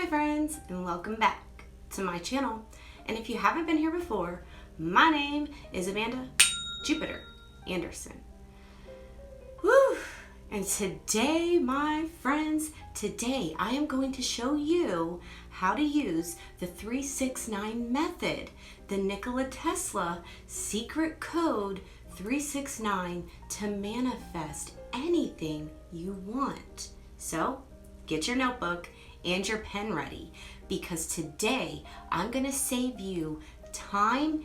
my friends, and welcome back to my channel. And if you haven't been here before, my name is Amanda Jupiter Anderson. Woo! And today, my friends, today I am going to show you how to use the 369 method, the Nikola Tesla secret code 369 to manifest anything you want. So get your notebook and your pen ready, because today I'm going to save you time,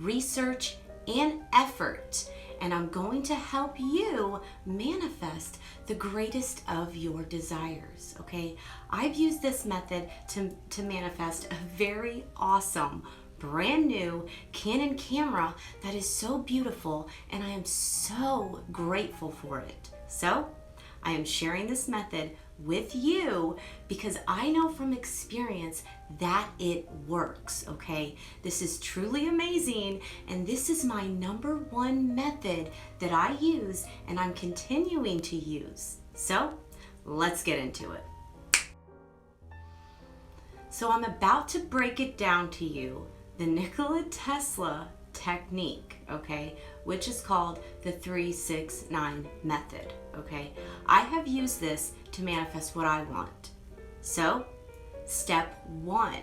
research, and effort, and I'm going to help you manifest the greatest of your desires, okay? I've used this method to manifest a very awesome, brand new Canon camera that is so beautiful, and I am so grateful for it. So I am sharing this method with you because I know from experience that it works, okay? This is truly amazing, and this is my number one method that I use and I'm continuing to use. So let's get into it. So I'm about to break it down to you, the Nikola Tesla technique, okay, which is called the 369 method, okay? I have used this to manifest what I want. So, step one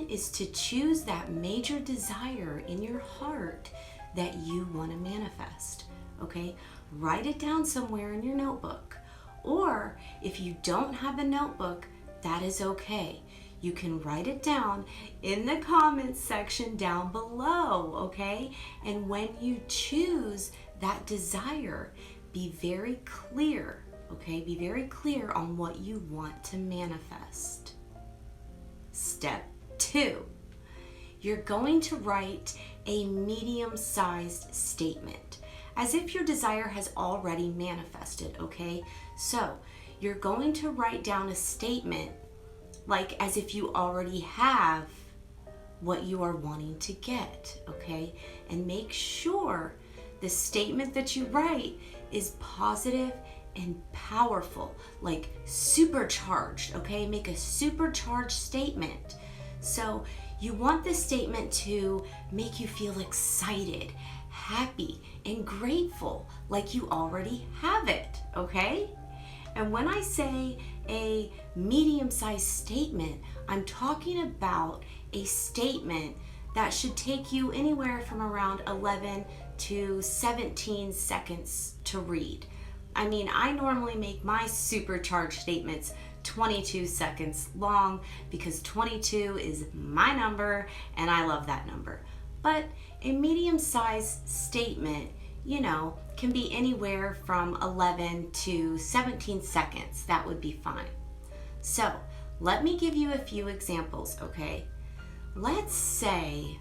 is to choose that major desire in your heart that you want to manifest, okay? Write it down somewhere in your notebook, or if you don't have a notebook, that is okay. You can write it down in the comments section down below, okay? And when you choose that desire, be very clear, okay? Be very clear on what you want to manifest. Step two, you're going to write a medium-sized statement, as if your desire has already manifested, okay? So you're going to write down a statement like as if you already have what you are wanting to get, okay? And make sure the statement that you write is positive and powerful, like supercharged, okay? Make a supercharged statement. So you want this statement to make you feel excited, happy, and grateful, like you already have it, okay? And when I say a medium-sized statement, I'm talking about a statement that should take you anywhere from around 11 to 17 seconds to read. I mean, I normally make my supercharged statements 22 seconds long because 22 is my number and I love that number. But a medium-sized statement, you know, can be anywhere from 11 to 17 seconds. That would be fine. So let me give you a few examples, okay? Let's say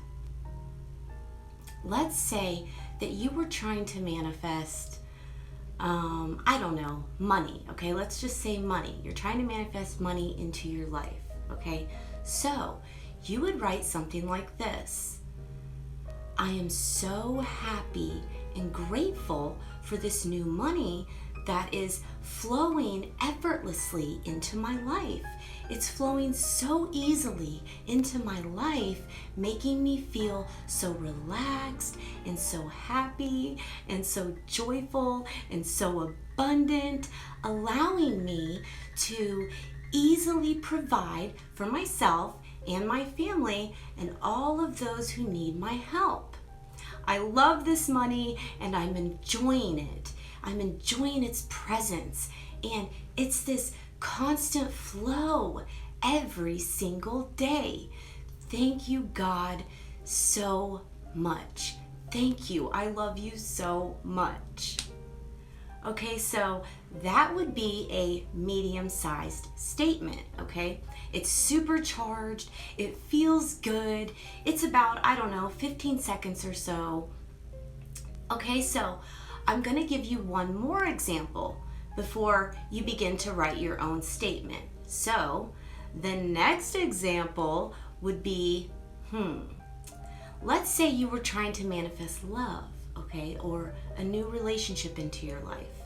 that you were trying to manifest, I don't know, money, okay? Let's just say money. You're trying to manifest money into your life, okay? So you would write something like this: I am so happy and grateful for this new money that is flowing effortlessly into my life. It's flowing so easily into my life, making me feel so relaxed and so happy and so joyful and so abundant, allowing me to easily provide for myself and my family and all of those who need my help. I love this money and I'm enjoying it. I'm enjoying its presence, and it's this constant flow every single day. Thank you, God, so much. Thank you. I love you so much. Okay, so that would be a medium-sized statement, okay? It's supercharged, it feels good. It's about, I don't know, 15 seconds or so. Okay, so I'm gonna give you one more example before you begin to write your own statement. So the next example would be, let's say you were trying to manifest love, okay, or a new relationship into your life.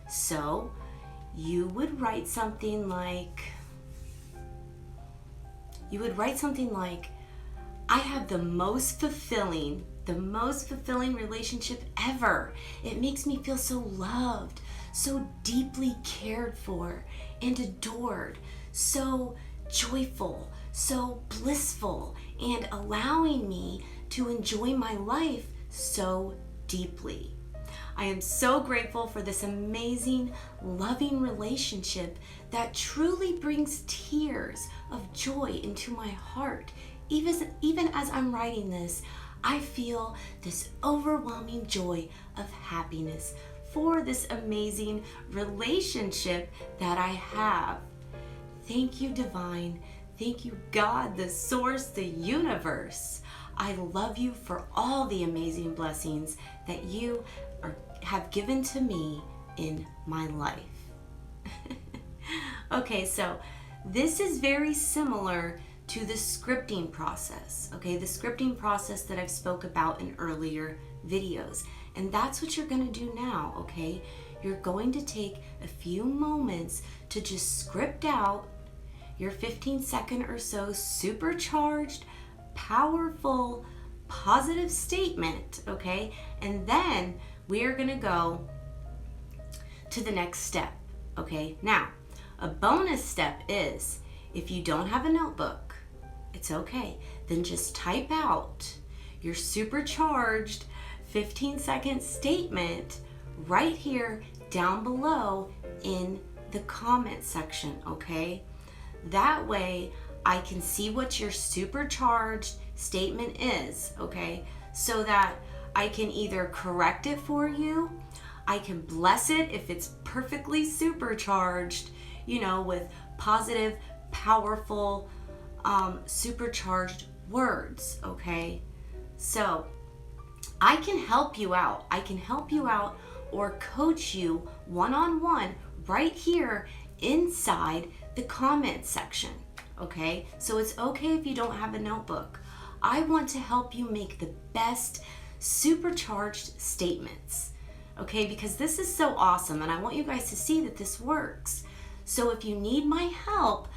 So you would write something like, you would write something like, I have the most fulfilling relationship ever. It makes me feel so loved, so deeply cared for and adored, so joyful, so blissful, and allowing me to enjoy my life so deeply. I am so grateful for this amazing, loving relationship that truly brings tears of joy into my heart. Even as I'm writing this, I feel this overwhelming joy of happiness for this amazing relationship that I have. Thank you, Divine. Thank you, God, the Source, the universe. I love you for all the amazing blessings that you have given to me in my life. Okay, so this is very similar to the scripting process, okay? The scripting process that I've spoke about in earlier videos. And that's what you're gonna do now, okay? You're going to take a few moments to just script out your 15-second or so supercharged, powerful, positive statement, okay? And then we are gonna go to the next step, okay? Now, a bonus step is, if you don't have a notebook, it's okay. Then just type out your supercharged 15-second statement right here down below in the comment section, okay? That way I can see what your supercharged statement is, okay? So that I can either correct it for you, I can bless it if it's perfectly supercharged, with positive, powerful, supercharged words, okay? So I can help you out. I can help you out or coach you one-on-one right here inside the comment section, okay? So it's okay if you don't have a notebook. I want to help you make the best supercharged statements, okay? Because this is so awesome and I want you guys to see that this works. So if you need my help,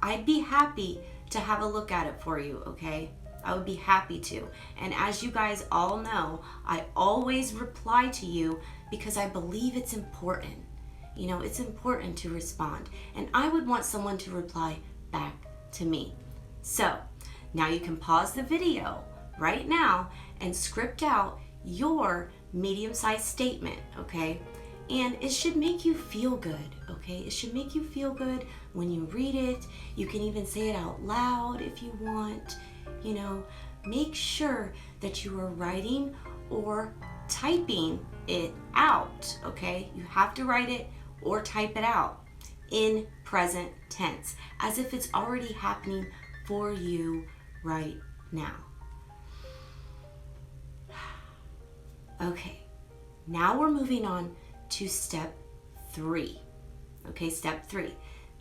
I'd be happy to have a look at it for you, okay? I would be happy to. And as you guys all know, I always reply to you because I believe it's important. It's important to respond. And I would want someone to reply back to me. So now you can pause the video right now and script out your medium-sized statement, okay? And it should make you feel good, okay? It should make you feel good when you read it. You can even say it out loud if you want. Make sure that you are writing or typing it out, okay? You have to write it or type it out in present tense, as if it's already happening for you right now. Okay, now we're moving on to step 3. Okay, step 3.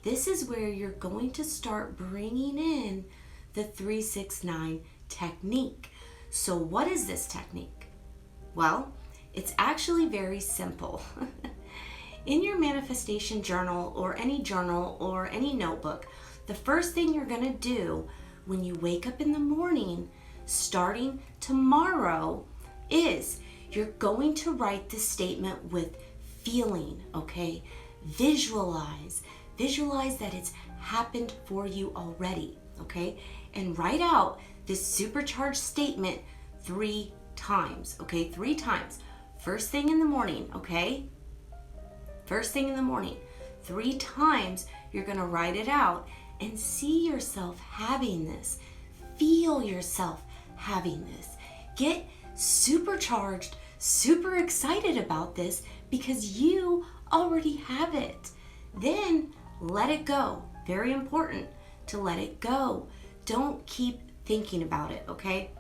This is where you're going to start bringing in the 3-6-9 technique. So what is this technique? Well, it's actually very simple. In your manifestation journal or any notebook, the first thing you're going to do when you wake up in the morning, starting tomorrow, is you're going to write this statement with feeling, okay? Visualize that it's happened for you already, okay? And write out this supercharged statement 3 times, okay? 3 times. First thing in the morning, okay? First thing in the morning. 3 times you're gonna write it out and see yourself having this. Feel yourself having this. Get supercharged, super excited about this because you already have it. Then let it go. Very important to let it go. Don't keep thinking about it, okay?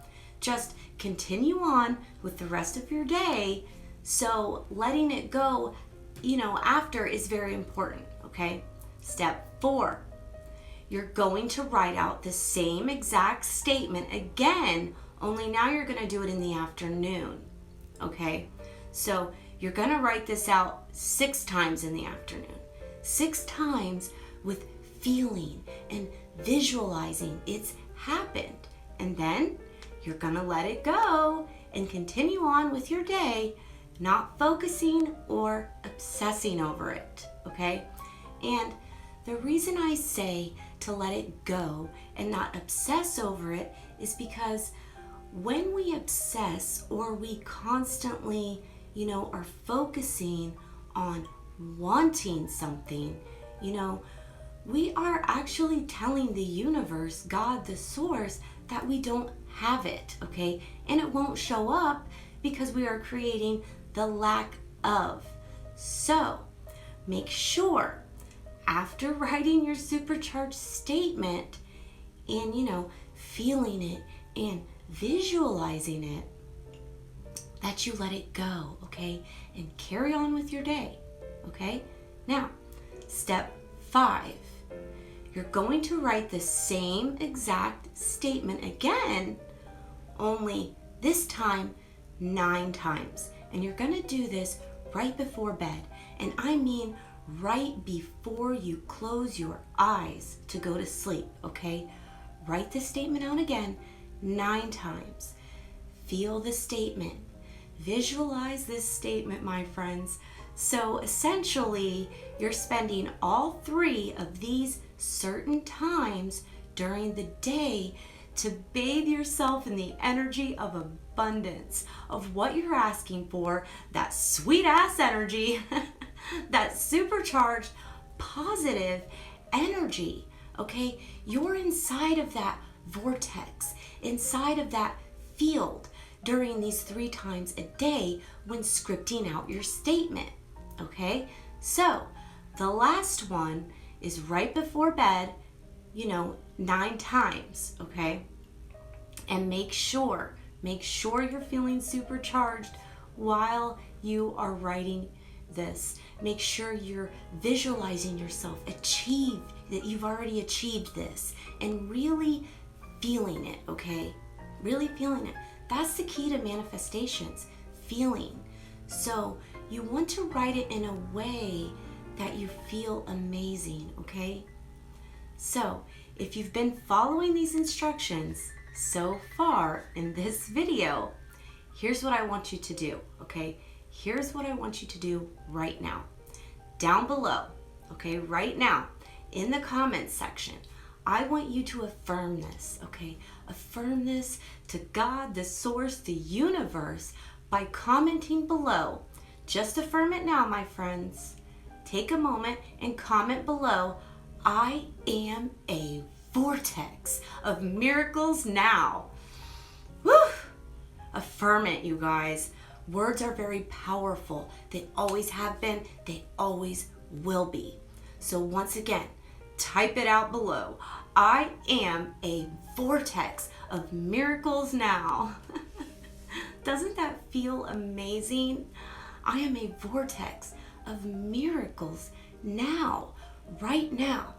Just continue on with the rest of your day. So letting it go, after is very important, okay? Step 4, you're going to write out the same exact statement again, only now you're gonna do it in the afternoon, okay? So you're gonna write this out 6 times in the afternoon. 6 times with feeling and visualizing it's happened. And then you're gonna let it go and continue on with your day, not focusing or obsessing over it, okay? And the reason I say to let it go and not obsess over it is because when we obsess or we constantly, are focusing on wanting something, we are actually telling the universe, God, the source, that we don't have it, okay? And it won't show up because we are creating the lack of. So make sure after writing your supercharged statement and, feeling it and visualizing it, that you let it go, okay? And carry on with your day, okay? Now, step 5. You're going to write the same exact statement again, only this time 9 times. And you're going to do this right before bed. And I mean right before you close your eyes to go to sleep, okay? Write the statement out again 9 times. Feel the statement. Visualize this statement, my friends. So essentially, you're spending all 3 of these certain times during the day to bathe yourself in the energy of abundance, of what you're asking for, that sweet ass energy, that supercharged positive energy, okay? You're inside of that vortex, inside of that field during these 3 times a day when scripting out your statement, okay? So the last one is right before bed, 9 times, okay? And make sure you're feeling supercharged while you are writing this. Make sure you're visualizing yourself achieve, that you've already achieved this, and really feeling it, okay? Really feeling it. That's the key to manifestations, feeling. So you want to write it in a way that you feel amazing, okay? So if you've been following these instructions so far in this video, here's what I want you to do, okay? Here's what I want you to do right now. Down below, okay, right now, in the comments section, I want you to affirm this, okay? Affirm this to God, the source, the universe, by commenting below. Just affirm it now, my friends. Take a moment and comment below, I am a vortex of miracles now. Woo! Affirm it, you guys. Words are very powerful. They always have been. They always will be. So once again, type it out below. I am a vortex of miracles now. Doesn't that feel amazing? I am a vortex of miracles now, right now.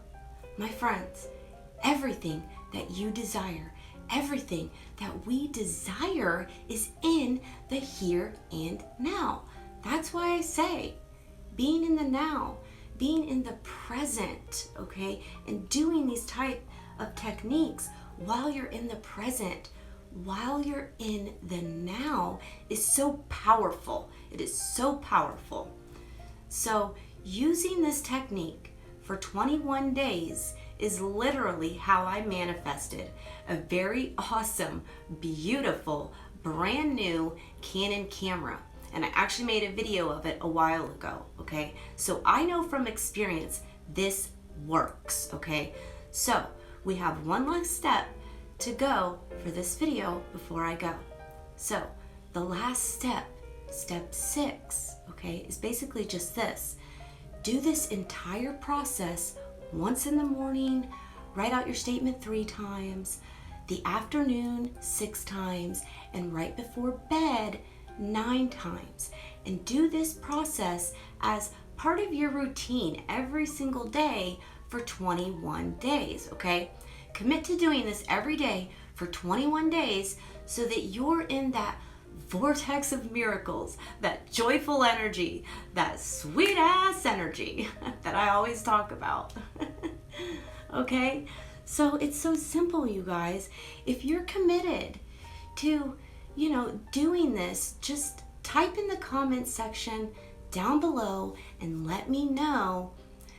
My friends, everything that you desire, everything that we desire is in the here and now. That's why I say being in the now, being in the present, okay, and doing these type of techniques while you're in the present, while you're in the now is so powerful. It is so powerful. So using this technique for 21 days is literally how I manifested a very awesome, beautiful, brand new Canon camera. And I actually made a video of it a while ago, okay? So I know from experience this works, okay? So we have one last step to go for this video before I go. So the last step, step 6, okay, is basically just this. Do this entire process once in the morning, write out your statement 3 times, the afternoon 6 times, and right before bed 9 times. And do this process as part of your routine every single day for 21 days, okay? Commit to doing this every day for 21 days so that you're in that vortex of miracles, that joyful energy, that sweet ass energy that I always talk about. Okay? So it's so simple, you guys. If you're committed to, doing this, just type in the comment section down below and let me know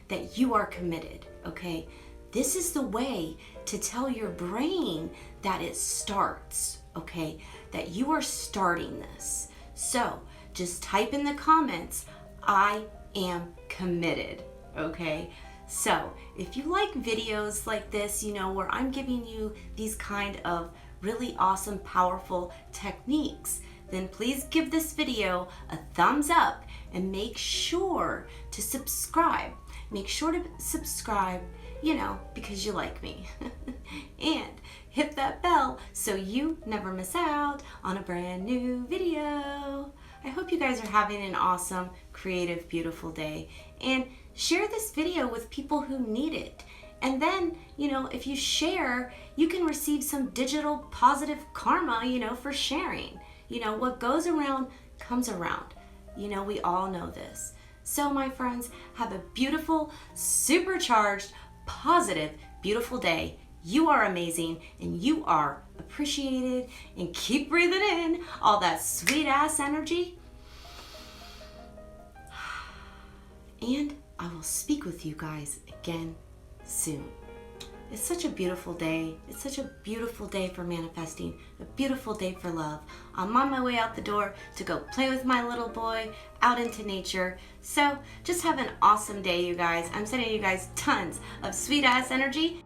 that you are committed, okay? This is the way to tell your brain that it starts, okay? That you are starting this. So just type in the comments, I am committed, okay? So if you like videos like this, where I'm giving you these kind of really awesome, powerful techniques, then please give this video a thumbs up and make sure to subscribe. Make sure to subscribe, because you like me. And hit that bell so you never miss out on a brand new video. I hope you guys are having an awesome, creative, beautiful day. And share this video with people who need it. And then, if you share, you can receive some digital positive karma, for sharing. What goes around comes around. We all know this. So my friends, have a beautiful, supercharged, positive, beautiful day. You are amazing and you are appreciated, and keep breathing in all that sweet ass energy. And I will speak with you guys again soon. It's such a beautiful day. It's such a beautiful day for manifesting, a beautiful day for love. I'm on my way out the door to go play with my little boy out into nature. So just have an awesome day, you guys. I'm sending you guys tons of sweet ass energy.